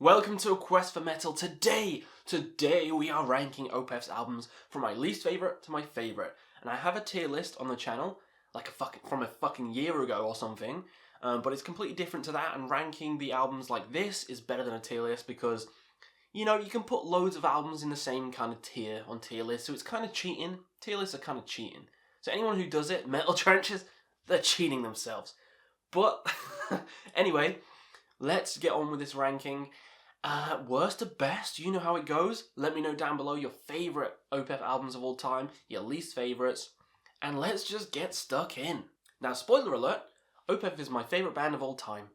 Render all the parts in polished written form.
Welcome to A Quest for Metal. Today we are ranking Opeth's albums from my least favourite to my favourite. And I have a tier list on the channel, like from a fucking year ago or something. But it's completely different to that, and ranking the albums like this is better than a tier list because, you know, you can put loads of albums in the same kind of tier on tier lists, so it's kind of cheating. Tier lists are kind of cheating. So anyone who does it, Metal Trenches, they're cheating themselves. But anyway, let's get on with this ranking. Worst to best, you know how it goes. Let me know down below your favourite Opeth albums of all time, your least favourites, and let's just get stuck in. Now, spoiler alert, Opeth is my favourite band of all time.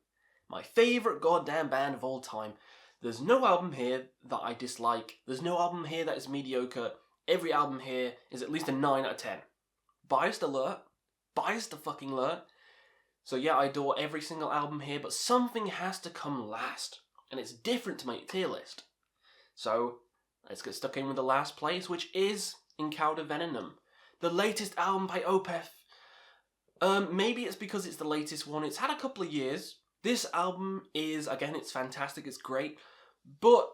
My favourite goddamn band of all time. There's no album here that I dislike. There's no album here that is mediocre. Every album here is at least a 9 out of 10. Biased alert. Biased the fucking alert. So yeah, I adore every single album here, but something has to come last. And it's different to my tier list. So, let's get stuck in with the last place, which is Venom, the latest album by Opeth. Maybe it's because it's the latest one. It's had a couple of years. This album is, again, it's fantastic, it's great, but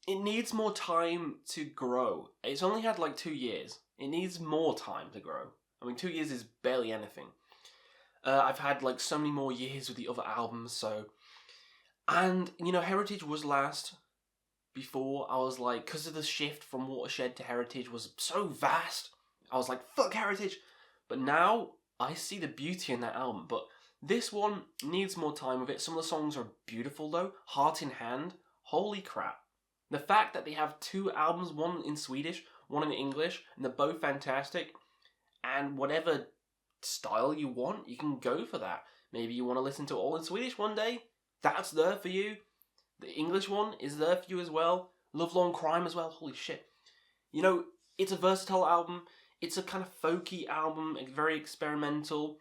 it needs more time to grow. It's only had like 2 years. It needs more time to grow. I mean, 2 years is barely anything. I've had like so many more years with the other albums, so... And, you know, Heritage was last. Before, I was like, because of the shift from Watershed to Heritage was so vast, I was like, fuck Heritage. But now, I see the beauty in that album. But this one needs more time with it. Some of the songs are beautiful, though. Heart in Hand. Holy crap. The fact that they have 2 albums, one in Swedish, one in English, and they're both fantastic. And whatever style you want, you can go for that. Maybe you want to listen to it all in Swedish one day. That's there for you. The English one is there for you as well. Love Long Crime as well. Holy shit. You know, it's a versatile album. It's a kind of folky album. It's very experimental.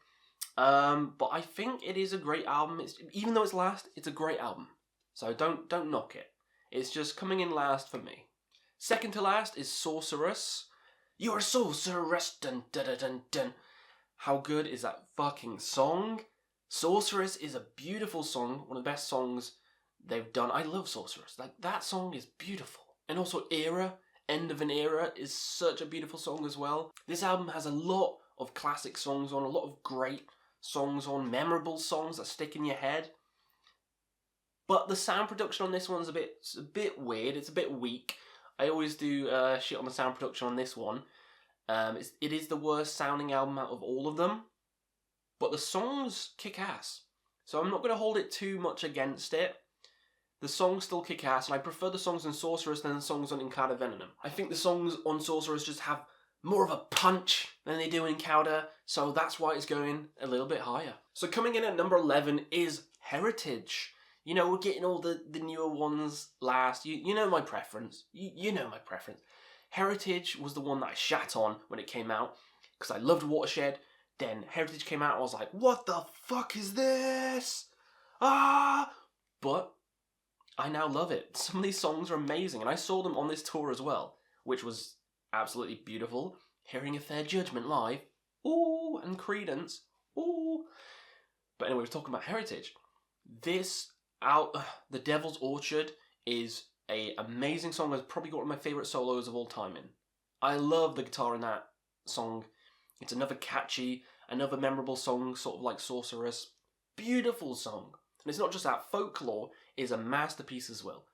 But I think it is a great album. Even though it's last, it's a great album. So don't knock it. It's just coming in last for me. Second to last is Sorcerers. You're a sorceress. Dun, dun, dun, dun, dun. How good is that fucking song? Sorcerers is a beautiful song, one of the best songs they've done. I love Sorcerers. Like, that song is beautiful. And also Era, End of an Era, is such a beautiful song as well. This album has a lot of classic songs on, a lot of great songs on, memorable songs that stick in your head. But the sound production on this one's a bit weird, it's a bit weak. I always do shit on the sound production on this one. It is the worst sounding album out of all of them. But the songs kick ass. So I'm not going to hold it too much against it. The songs still kick ass, and I prefer the songs on Sorcerers than the songs on Venom. I think the songs on Sorcerers just have more of a punch than they do in Encounter, so that's why it's going a little bit higher. So coming in at number 11 is Heritage. You know, we're getting all the newer ones last. You know my preference. You know my preference. Heritage was the one that I shat on when it came out, because I loved Watershed. Then Heritage came out, I was like, what the fuck is this? But I now love it. Some of these songs are amazing, and I saw them on this tour as well, which was absolutely beautiful. Hearing A Fair Judgment live, ooh, and Credence, ooh. But anyway, we're talking about Heritage. The Devil's Orchid is an amazing song. It's probably got one of my favourite solos of all time in. I love the guitar in that song. It's another catchy, another memorable song, sort of like Sorceress. Beautiful song. And it's not just that, Folklore is a masterpiece as well.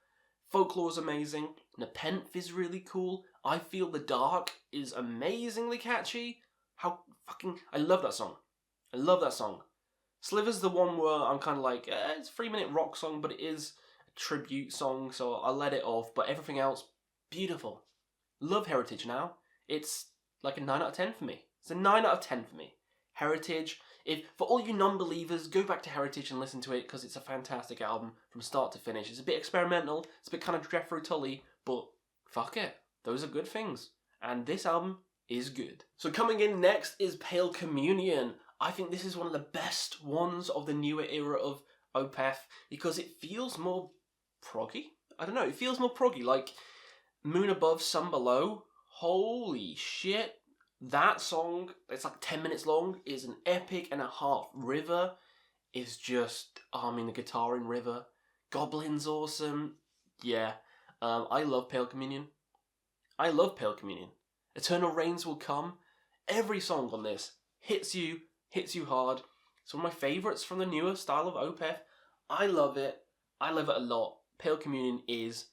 Folklore is amazing. Nepenthe is really cool. I Feel the Dark is amazingly catchy. I love that song. I love that song. Sliver's the one where I'm kind of like, it's a 3-minute rock song, but it is a tribute song, so I'll let it off. But everything else, beautiful. Love Heritage now. It's like a 9 out of 10 for me. It's a 9 out of 10 for me. Heritage, for all you non-believers, go back to Heritage and listen to it because it's a fantastic album from start to finish. It's a bit experimental, it's a bit kind of Jethro Tully, but fuck it. Those are good things. And this album is good. So coming in next is Pale Communion. I think this is one of the best ones of the newer era of Opeth because it feels more proggy. I don't know, it feels more proggy, like Moon Above, Sun Below. Holy shit. That song, it's like 10 minutes long, is an epic and a half. River is just, the guitar in River, Goblin's awesome. Yeah. I love Pale Communion. I love Pale Communion. Eternal Rains Will Come. Every song on this hits you hard. It's one of my favourites from the newer style of Opeth. I love it. I love it a lot. Pale Communion is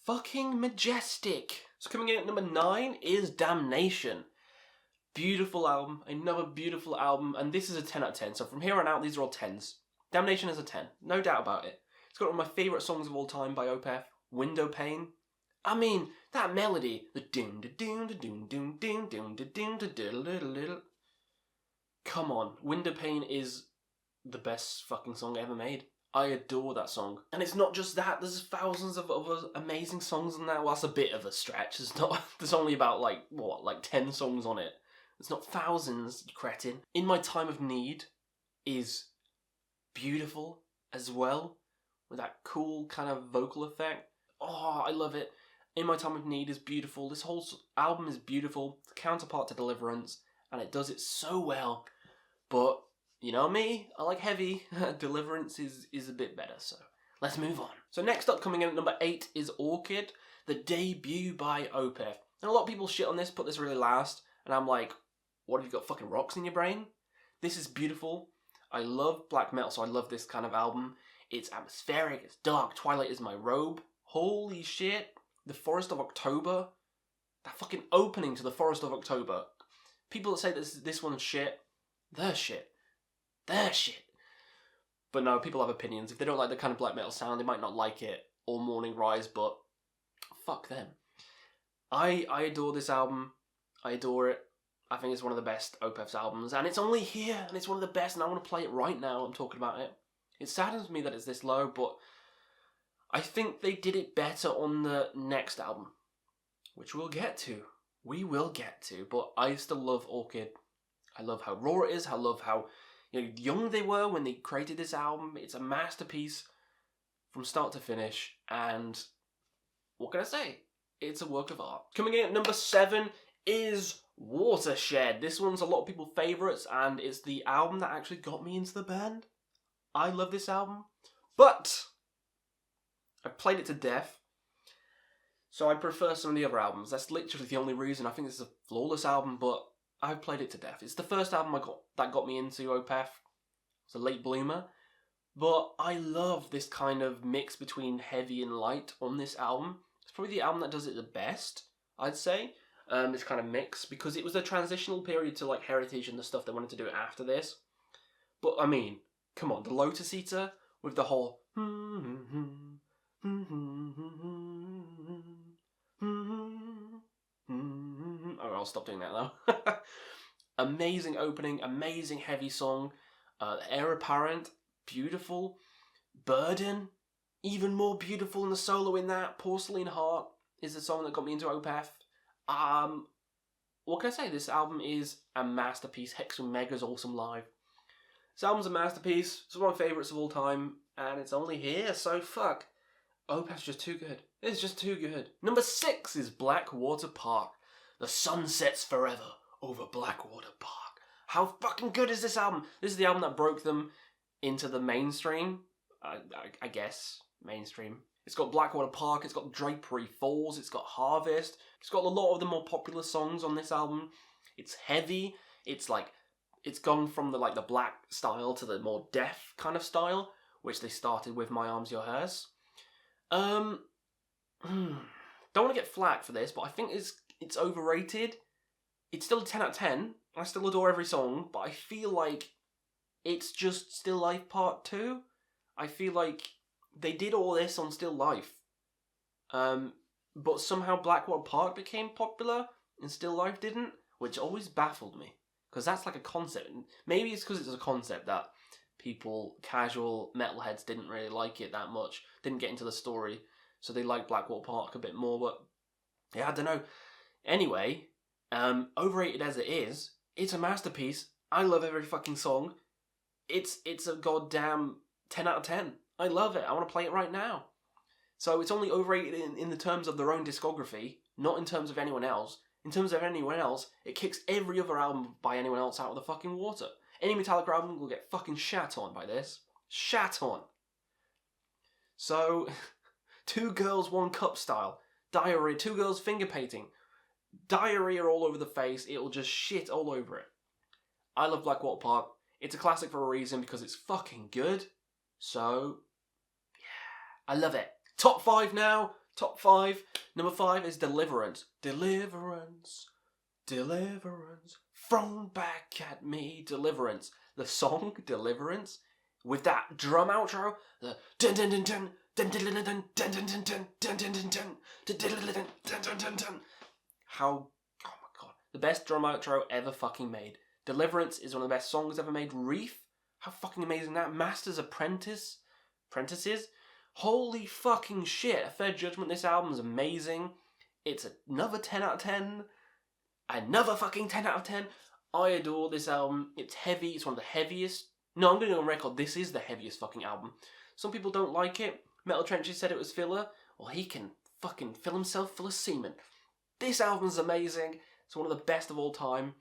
fucking majestic. So coming in at number 9 is Damnation. Beautiful album. Another beautiful album. And this is a 10 out of 10. So from here on out, these are all 10s. Damnation is a 10. No doubt about it. It's got one of my favourite songs of all time by Opeth. Window Pane. I mean, that melody. The doom da doom da doom doom doom doom da doom da diddle diddle diddle. Come on. Window Pane is the best fucking song ever made. I adore that song. And it's not just that, there's thousands of other amazing songs on that. Well, that's a bit of a stretch. There's only about, like 10 songs on it. It's not thousands, you cretin. In My Time of Need is beautiful as well, with that cool kind of vocal effect. Oh, I love it. In My Time of Need is beautiful. This whole album is beautiful. It's a counterpart to Deliverance, and it does it so well. But you know me, I like heavy. Deliverance is a bit better, so let's move on. So next up, coming in at number 8 is Orchid, the debut by Opeth. And a lot of people shit on this, put this really last, and I'm like, what, have you got fucking rocks in your brain? This is beautiful. I love black metal, so I love this kind of album. It's atmospheric, it's dark, Twilight Is My Robe. Holy shit. The Forest of October. That fucking opening to The Forest of October. People that say this one's shit, they're shit. They're shit. But no, people have opinions. If they don't like the kind of black metal sound, they might not like it, or Morning Rise, but fuck them. I adore this album. I adore it. I think it's one of the best Opeth's albums, and it's only here, and it's one of the best, and I want to play it right now. I'm talking about it. It saddens me that it's this low, but I think they did it better on the next album, which we'll get to. We will get to, but I still love Orchid. I love how raw it is. I love how young they were when they created this album. It's a masterpiece from start to finish, and what can I say? It's a work of art. Coming in at number 7 is Watershed. This one's a lot of people's favourites, and it's the album that actually got me into the band. I love this album, but I've played it to death, so I prefer some of the other albums. That's literally the only reason. I think this is a flawless album, but I've played it to death. It's the first album that got me into Opeth. It's a late bloomer, but I love this kind of mix between heavy and light on this album. It's probably the album that does it the best, I'd say. This kind of mix, because it was a transitional period to like Heritage and the stuff they wanted to do after this. But I mean, come on, the Lotus Eater with the whole I'll stop doing that now. Amazing opening, amazing heavy song. Heir Apparent, beautiful. Burden, even more beautiful, and the solo in that. Porcelain Heart is the song that got me into Opeth. What can I say? This album is a masterpiece. Hexu Mega's awesome live. This album's a masterpiece. It's one of my favourites of all time, and it's only here, so fuck. Opeth's just too good. It's just too good. Number 6 is Blackwater Park. The sun sets forever over Blackwater Park. How fucking good is this album? This is the album that broke them into the mainstream. I guess. Mainstream. It's got Blackwater Park, it's got Drapery Falls, it's got Harvest. It's got a lot of the more popular songs on this album. It's heavy. It's gone from the black style to the more death kind of style, which they started with My Arms, Your Hers. Don't want to get flack for this, but I think it's overrated. It's still a 10 out of 10. I still adore every song, but I feel like it's just Still Life Part 2. I feel like they did all this on Still Life. But somehow Blackwater Park became popular and Still Life didn't, which always baffled me. Because that's like a concept. Maybe it's because it's a concept that casual metalheads didn't really like it that much, didn't get into the story, so they liked Blackwater Park a bit more, but yeah, I don't know. Anyway, overrated as it is, it's a masterpiece. I love every fucking song. It's a goddamn 10 out of 10. I love it. I want to play it right now. So it's only overrated in the terms of their own discography, not in terms of anyone else. In terms of anyone else, it kicks every other album by anyone else out of the fucking water. Any Metallica album will get fucking shat on by this. Shat on. So, Two Girls, One Cup style. Diarrhea, two girls finger painting. Diarrhea all over the face, it'll just shit all over it. I love Blackwater Park. It's a classic for a reason because it's fucking good. So, yeah, I love it. Top 5 now. Top 5. Number 5 is Deliverance. Deliverance. Deliverance. Thrown back at me. Deliverance. The song, Deliverance, with that drum outro, the dun dun dun dun dun dun dun dun dun dun dun dun dun dun dun dun dun. How, oh my god, the best drum outro ever fucking made. Deliverance is one of the best songs ever made. Reef, how fucking amazing that. Master's Apprentices, holy fucking shit. A Fair Judgment, this album is amazing. It's another 10 out of 10. Another fucking 10 out of 10. I adore this album. It's heavy. It's one of the heaviest. No, I'm going on record. This is the heaviest fucking album. Some people don't like it. Metal Trenches said it was filler. Well, he can fucking fill himself full of semen. This album's amazing. It's one of the best of all time.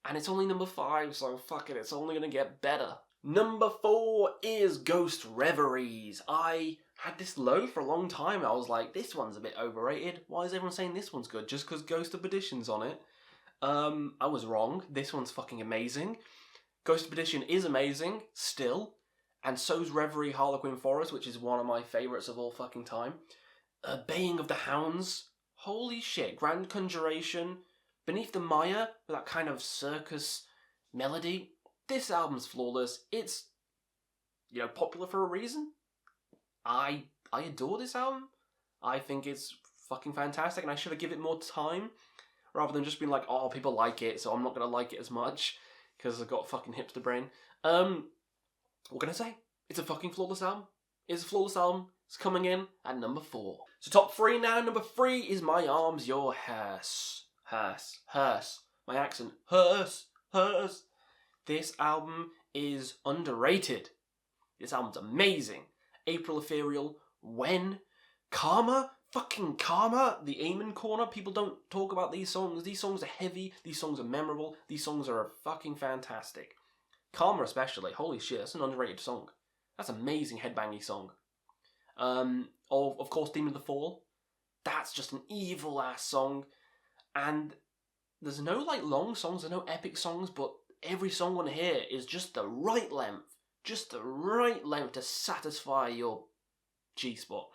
And it's only number 5, so fuck it. It's only going to get better. Number 4 is Ghost Reveries. I had this low for a long time. I was like, this one's a bit overrated. Why is everyone saying this one's good? Just because Ghost of Perdition's on it? I was wrong. This one's fucking amazing. Ghost of Perdition is amazing, still. And so's Reverie Harlequin Forest, which is one of my favourites of all fucking time. Baying of the Hounds. Holy shit. Grand Conjuration. Beneath the Maya, with that kind of circus melody. This album's flawless. It's, popular for a reason. I adore this album. I think it's fucking fantastic, and I should have given it more time. Rather than just being like, oh, people like it, so I'm not going to like it as much. Because I've got a fucking hipster brain. What can I say? It's a fucking flawless album. It's a flawless album. It's coming in at number 4. So top 3 now. Number 3 is My Arms, Your Hearse. Hearse. My accent. Hearse. This album is underrated. This album's amazing. April Ethereal. When? Karma? Fucking Karma, the Amen Corner. People don't talk about these songs. These songs are heavy. These songs are memorable. These songs are fucking fantastic. Karma especially. Holy shit, that's an underrated song. That's an amazing headbanging song. Of course, Demon of the Fall. That's just an evil ass song. And there's no long songs, there's no epic songs, but every song on here is just the right length. Just the right length to satisfy your G-spot.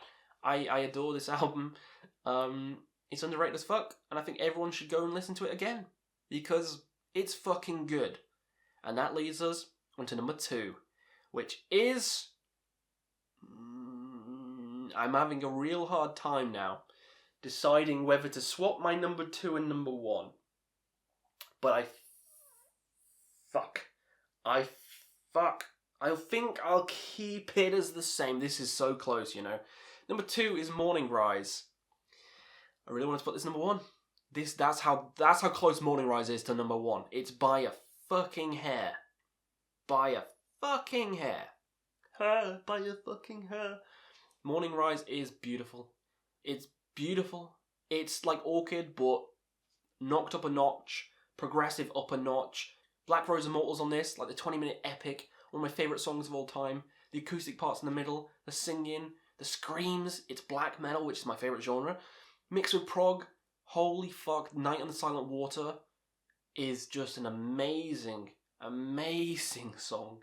I adore this album. It's underrated as fuck, and I think everyone should go and listen to it again, because it's fucking good. And that leads us onto number 2, which is... I'm having a real hard time now deciding whether to swap my number 2 and number 1. But I think I'll keep it as the same. This is so close, Number 2 is Morning Rise. I really want to put this number 1. That's how close Morning Rise is to number 1. It's by a fucking hair. By a fucking hair. By a fucking hair. Morning Rise is beautiful. It's beautiful. It's like Orchid, but knocked up a notch. Progressive up a notch. Black Rose Immortals on this, like the 20-minute epic. One of my favourite songs of all time. The acoustic parts in the middle. The singing. The screams. It's black metal, which is my favourite genre. Mixed with prog. Holy fuck. Night on the Silent Water is just an amazing song.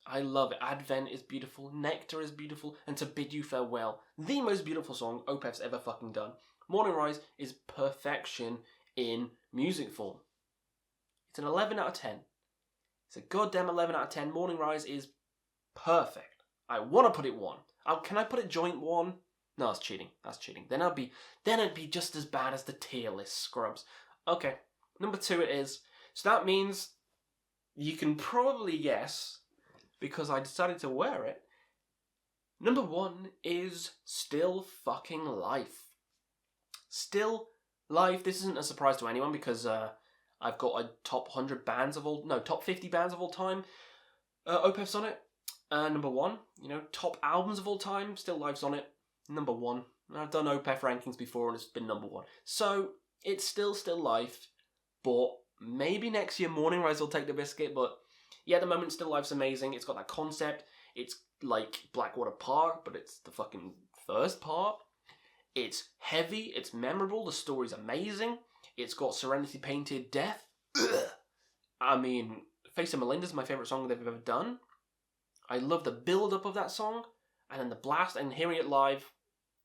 I love it. Advent is beautiful. Nectar is beautiful. And To Bid You Farewell. The most beautiful song Opeth's ever fucking done. Morning Rise is perfection in music form. It's an 11 out of 10. It's a goddamn 11 out of 10. Morning Rise is perfect. I want to put it 1. Can I put it joint 1? No, that's cheating. Then it'd be just as bad as the tier list scrubs. Okay, number 2 it is. So that means you can probably guess, because I decided to wear it. Number 1 is Still Fucking Life. Still Life. This isn't a surprise to anyone because I've got a top 50 bands of all time. Opeth's on it. Number 1, top albums of all time, Still Life's on it. Number 1. I've done Opeth rankings before and it's been number 1. So, it's still Life, but maybe next year Morning Rise will take the biscuit, but yeah, at the moment Still Life's amazing. It's got that concept. It's like Blackwater Park, but it's the fucking first part. It's heavy, it's memorable, the story's amazing. It's got Serenity Painted Death. Ugh. I mean, Face of Melinda's my favourite song they've ever done. I love the build-up of that song, and then the blast, and hearing it live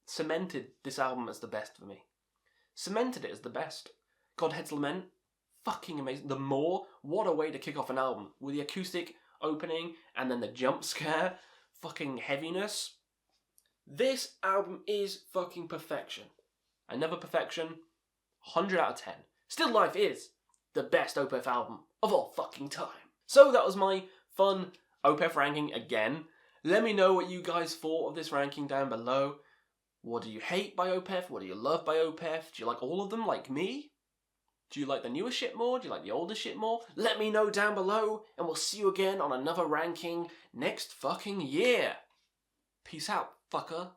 cemented this album as the best for me. Cemented it as the best. Godhead's Lament, fucking amazing. The More, what a way to kick off an album. With the acoustic opening, and then the jump scare, fucking heaviness. This album is fucking perfection. Another perfection, 100 out of 10. Still Life is the best Opeth album of all fucking time. So that was my fun Opeth ranking again. Let me know what you guys thought of this ranking down below. What do you hate by Opeth? What do you love by Opeth? Do you like all of them like me? Do you like the newer shit more? Do you like the older shit more? Let me know down below, and we'll see you again on another ranking next fucking year. Peace out, fucker.